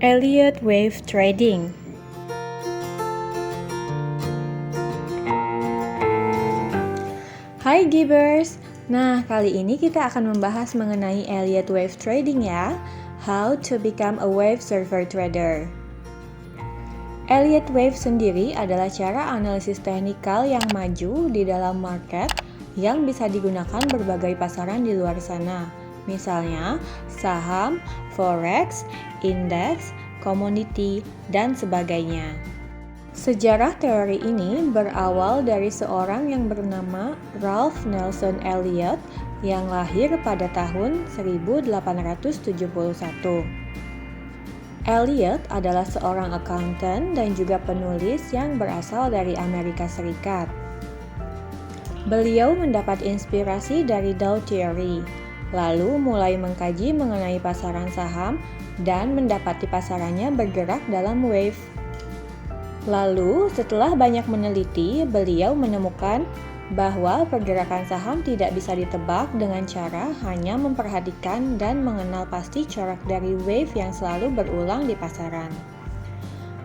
Elliott Wave Trading. Hai Givers, nah kali ini kita akan membahas mengenai Elliott Wave Trading ya. How to become a wave surfer trader. Elliott Wave sendiri adalah cara analisis teknikal yang maju di dalam market yang bisa digunakan berbagai pasaran di luar sana. Misalnya saham, forex, indeks, komoditi, dan sebagainya. Sejarah teori ini berawal dari seorang yang bernama Ralph Nelson Elliott yang lahir pada tahun 1871. Elliott adalah seorang accountant dan juga penulis yang berasal dari Amerika Serikat. Beliau mendapat inspirasi dari Dow Theory, lalu mulai mengkaji mengenai pasaran saham dan mendapati pasarannya bergerak dalam wave. Lalu, setelah banyak meneliti, beliau menemukan bahwa pergerakan saham tidak bisa ditebak dengan cara hanya memperhatikan dan mengenal pasti corak dari wave yang selalu berulang di pasaran.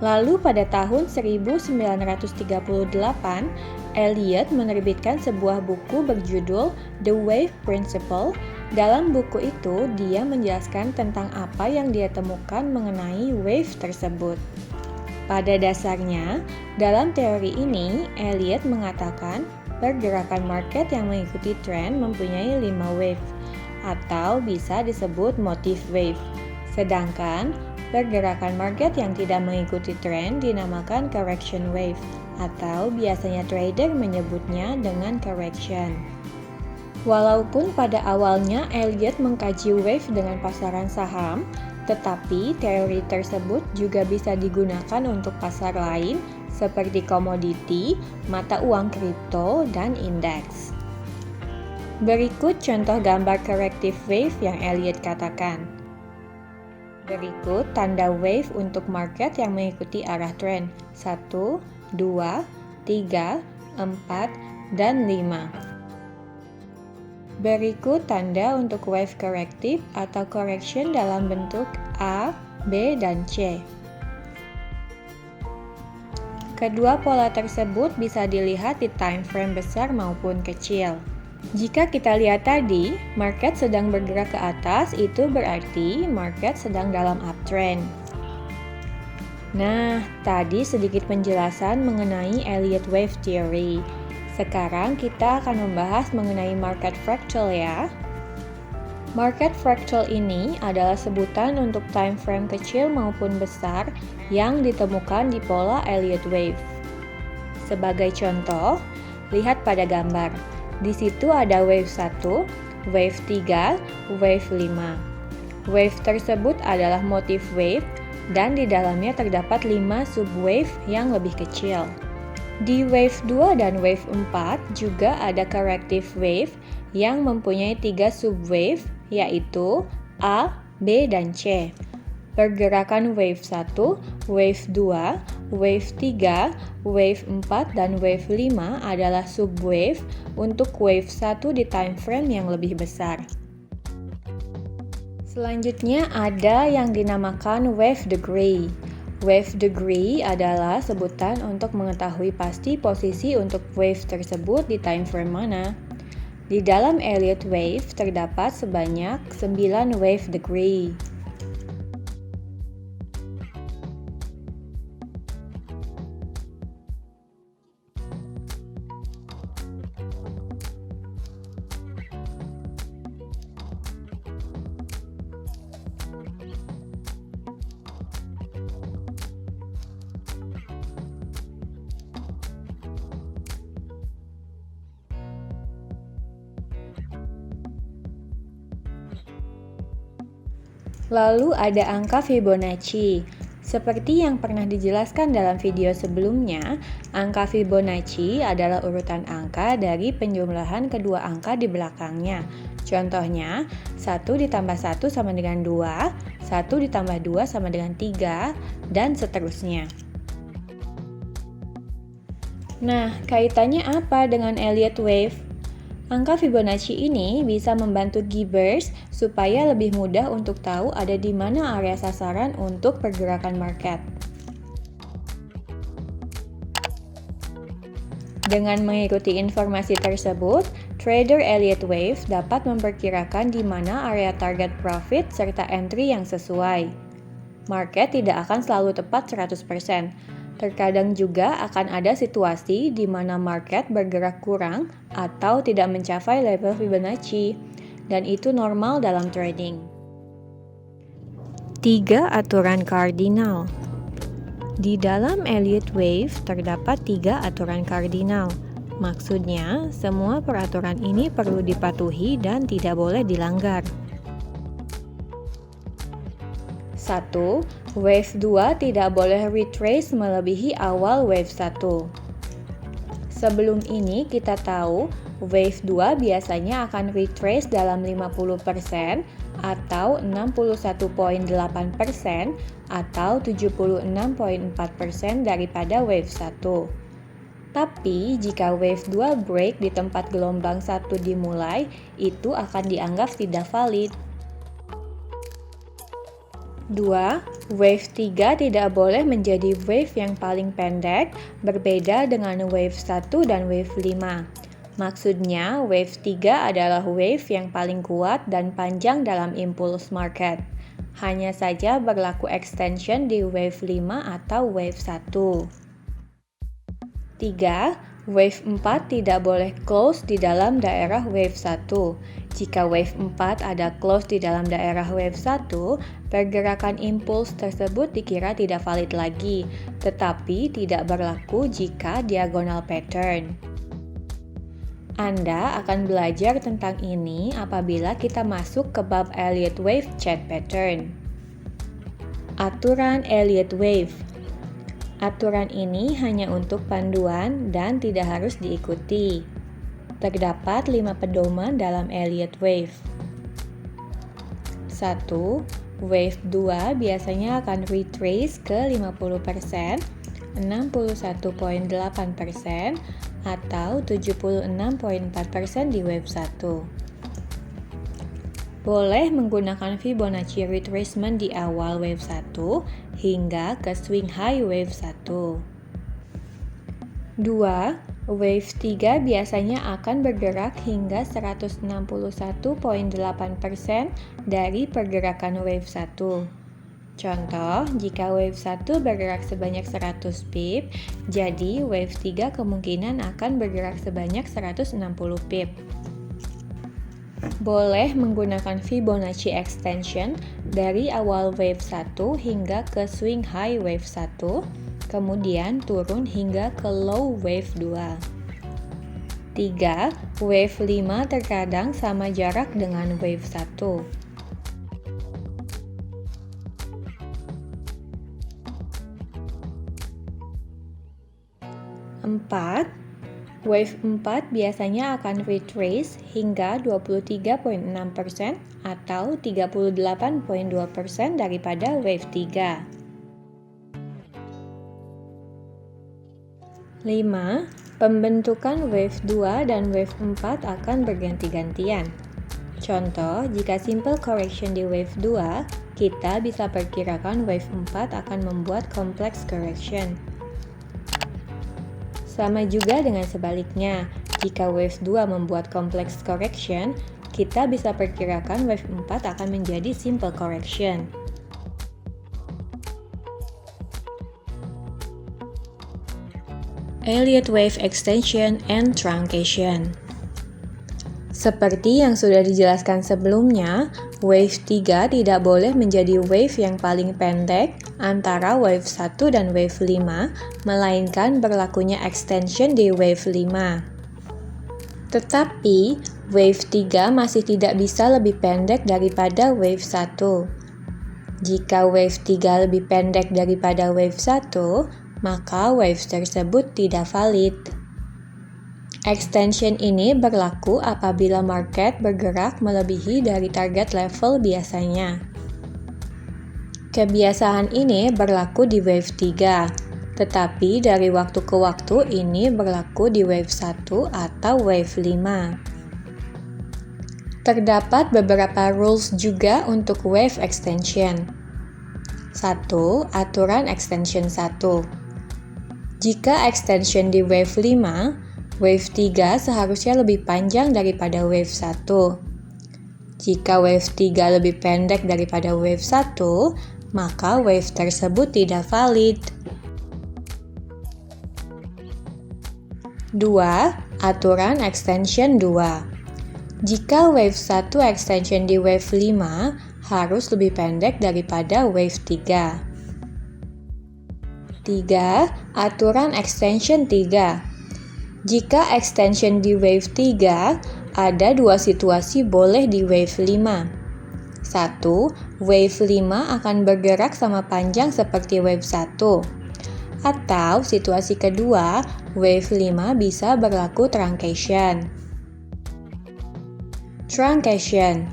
Lalu pada tahun 1938, Elliott menerbitkan sebuah buku berjudul The Wave Principle. Dalam buku itu, dia menjelaskan tentang apa yang dia temukan mengenai wave tersebut. Pada dasarnya, dalam teori ini, Elliott mengatakan pergerakan market yang mengikuti tren mempunyai 5 wave, atau bisa disebut motif wave. Sedangkan, pergerakan market yang tidak mengikuti tren dinamakan correction wave, atau biasanya trader menyebutnya dengan correction. Walaupun pada awalnya Elliott mengkaji wave dengan pasaran saham, tetapi teori tersebut juga bisa digunakan untuk pasar lain seperti komoditi, mata uang kripto, dan indeks. Berikut contoh gambar corrective wave yang Elliott katakan. Berikut tanda wave untuk market yang mengikuti arah tren 1, 2, 3, 4, dan 5. Berikut tanda untuk wave corrective atau correction dalam bentuk A, B, dan C. Kedua pola tersebut bisa dilihat di time frame besar maupun kecil. Jika kita lihat tadi, market sedang bergerak ke atas, itu berarti market sedang dalam uptrend. Nah, tadi sedikit penjelasan mengenai Elliott Wave Theory. Sekarang kita akan membahas mengenai market fractal ya. Market fractal ini adalah sebutan untuk time frame kecil maupun besar yang ditemukan di pola Elliott Wave. Sebagai contoh, lihat pada gambar. Di situ ada wave 1, wave 3, wave 5. Wave tersebut adalah motif wave dan di dalamnya terdapat 5 subwave yang lebih kecil. Di wave 2 dan wave 4 juga ada corrective wave yang mempunyai 3 subwave yaitu A, B, dan C. Pergerakan wave 1, wave 2, wave 3, wave 4, dan wave 5 adalah subwave untuk wave 1 di time frame yang lebih besar. Selanjutnya ada yang dinamakan wave degree. Wave degree adalah sebutan untuk mengetahui pasti posisi untuk wave tersebut di time frame mana. Di dalam Elliott Wave terdapat sebanyak 9 wave degree. Lalu ada angka Fibonacci. Seperti yang pernah dijelaskan dalam video sebelumnya, angka Fibonacci adalah urutan angka dari penjumlahan kedua angka di belakangnya. Contohnya, 1 ditambah 1 sama dengan 2, 1 ditambah 2 sama dengan 3, dan seterusnya. Nah, kaitannya apa dengan Elliott Wave? Angka Fibonacci ini bisa membantu givers supaya lebih mudah untuk tahu ada di mana area sasaran untuk pergerakan market. Dengan mengikuti informasi tersebut, trader Elliott Wave dapat memperkirakan di mana area target profit serta entry yang sesuai. Market tidak akan selalu tepat 100%. Terkadang juga akan ada situasi di mana market bergerak kurang atau tidak mencapai level Fibonacci, dan itu normal dalam trading. 3 aturan kardinal. Di dalam Elliott Wave terdapat 3 aturan kardinal. Maksudnya, semua peraturan ini perlu dipatuhi dan tidak boleh dilanggar. 1. Wave 2 tidak boleh retrace melebihi awal wave 1. Sebelum ini kita tahu wave 2 biasanya akan retrace dalam 50% atau 61,8% atau 76,4% daripada wave 1. Tapi jika wave 2 break di tempat gelombang 1 dimulai, itu akan dianggap tidak valid. 2. Wave 3 tidak boleh menjadi wave yang paling pendek, berbeda dengan wave 1 dan wave 5. Maksudnya, wave 3 adalah wave yang paling kuat dan panjang dalam impulse market. Hanya saja berlaku extension di wave 5 atau wave 1. 3. Wave 4 tidak boleh close di dalam daerah wave 1. Jika wave 4 ada close di dalam daerah wave 1, pergerakan impuls tersebut dikira tidak valid lagi, tetapi tidak berlaku jika diagonal pattern. Anda akan belajar tentang ini apabila kita masuk ke bab Elliott Wave Chart Pattern. Aturan Elliott Wave. Aturan ini hanya untuk panduan dan tidak harus diikuti. Terdapat 5 pedoman dalam Elliott Wave. 1. Wave 2 biasanya akan retrace ke 50%, 61,8%, atau 76,4% di wave 1. Boleh menggunakan Fibonacci retracement di awal wave 1 hingga ke swing high wave 1. 2. Wave 3 biasanya akan bergerak hingga 161,8% dari pergerakan wave 1. Contoh, jika wave 1 bergerak sebanyak 100 pip, jadi wave 3 kemungkinan akan bergerak sebanyak 160 pip. Boleh menggunakan Fibonacci extension dari awal wave 1 hingga ke swing high wave 1, kemudian turun hingga ke low wave 2. 3. Wave 5 terkadang sama jarak dengan wave 1. 4. Wave 4 biasanya akan retrace hingga 23,6% atau 38,2% daripada wave 3. 5. Pembentukan wave 2 dan wave 4 akan berganti-gantian. Contoh, jika simple correction di wave 2, kita bisa perkirakan wave 4 akan membuat complex correction. Sama juga dengan sebaliknya, jika wave 2 membuat complex correction, kita bisa perkirakan wave 4 akan menjadi simple correction. Elliott Wave Extension and Truncation. Seperti yang sudah dijelaskan sebelumnya, wave 3 tidak boleh menjadi wave yang paling pendek antara wave 1 dan wave 5, melainkan berlakunya extension di wave 5. Tetapi, wave 3 masih tidak bisa lebih pendek daripada wave 1. Jika wave 3 lebih pendek daripada wave 1, maka wave tersebut tidak valid. Extension ini berlaku apabila market bergerak melebihi dari target level biasanya. Kebiasaan ini berlaku di wave 3, tetapi dari waktu ke waktu ini berlaku di wave 1 atau wave 5. Terdapat beberapa rules juga untuk wave extension. 1. Aturan extension 1. Jika extension di wave 5, wave 3 seharusnya lebih panjang daripada wave 1. Jika wave 3 lebih pendek daripada wave 1, maka wave tersebut tidak valid. 2. Aturan extension 2. Jika wave 1 extension di wave 5 harus lebih pendek daripada wave 3. 3. Aturan extension 3. Jika extension di wave 3, ada dua situasi boleh di wave 5. 1. Wave 5 akan bergerak sama panjang seperti wave 1. Atau situasi kedua, wave 5 bisa berlaku truncation. Truncation.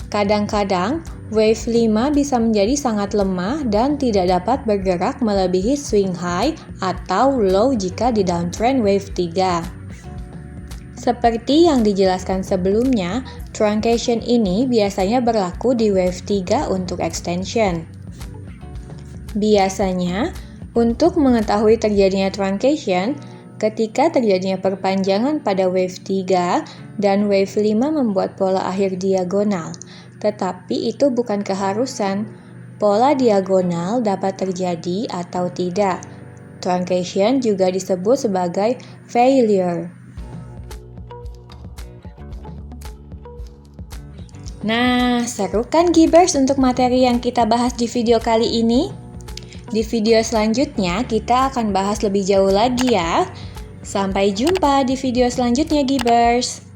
Kadang-kadang, wave 5 bisa menjadi sangat lemah dan tidak dapat bergerak melebihi swing high atau low jika di downtrend wave 3. Seperti yang dijelaskan sebelumnya, truncation ini biasanya berlaku di wave 3 untuk extension. Biasanya, untuk mengetahui terjadinya truncation, ketika terjadinya perpanjangan pada wave 3 dan wave 5 membuat pola akhir diagonal, tetapi itu bukan keharusan. Pola diagonal dapat terjadi atau tidak. Truncation juga disebut sebagai failure. Nah, seru kan Gibers untuk materi yang kita bahas di video kali ini? Di video selanjutnya kita akan bahas lebih jauh lagi ya. Sampai jumpa di video selanjutnya Gibers.